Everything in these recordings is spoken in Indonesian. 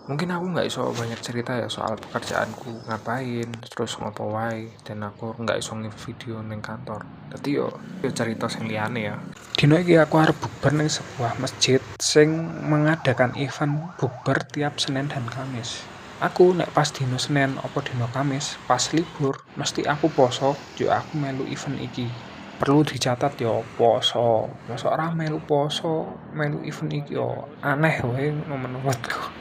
Mungkin aku nggak iso banyak cerita ya soal pekerjaanku ngapain, terus ngopo wae, dan aku nggak iso nge-video ning kantor. Dadi yo cerita sing liyane ya. Dino iki aku arep bukber ning sebuah masjid sing mengadakan event bukber tiap Senin dan Kamis. Aku nek pas dino Senin apa dino Kamis pas libur mesti aku poso yo aku melu event iki. Perlu dicatat yo poso. Mosok ora melu poso, melu event iki yo aneh wae menurutku.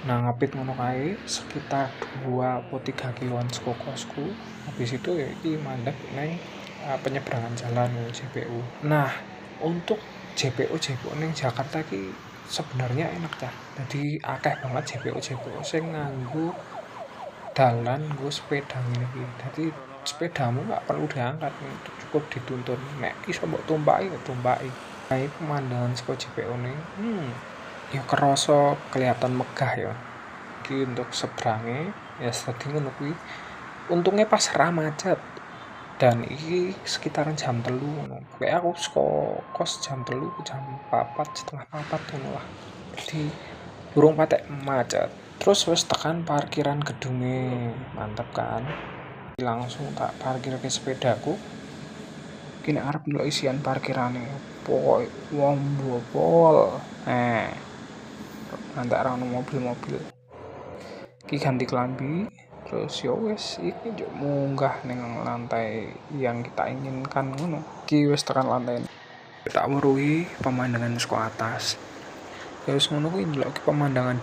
Nah, ngapit ngono kae sekitar 2 atau 3 kiloan saka kosku. Habis itu ya iki mandek neng penyeberangan jalan JPU. Nah, untuk JPU ning Jakarta iki sebenarnya enak ya. Jadi akeh banget JPU sing nganggo dalan nggo sepeda ngene iki. Dadi sepedamu nggak perlu diangkat, cukup dituntun. Nek iso mbok tumpaki ya tumpaki. Nah, pemandangan saka JPU ning ya kerasa kelihatan megah ya. Iki untuk seberange ya tadi ngono kuwi. Untungnya pas ra macet. Dan iki sekitaran jam 3 ngono. Pokoke aku saka kos jam 3 jam 4 setengah 4 ngono lah. Jadi durung patek macet. Terus wis tekan parkiran gedunge. Mantep kan? Langsung tak parkirke sepedaku. Ki nek arep ndelok isian parkirane. Pokoke wombo pol. Nanti ono mobil-mobil. Ki ganti klambi, terus ya wis iki njuk munggah ning lantai yang kita inginkan ngono. Ki wis tekan lantai. Tak weruhi pemandangan saka atas. Ya wis ngono kuwi ndelok pemandangan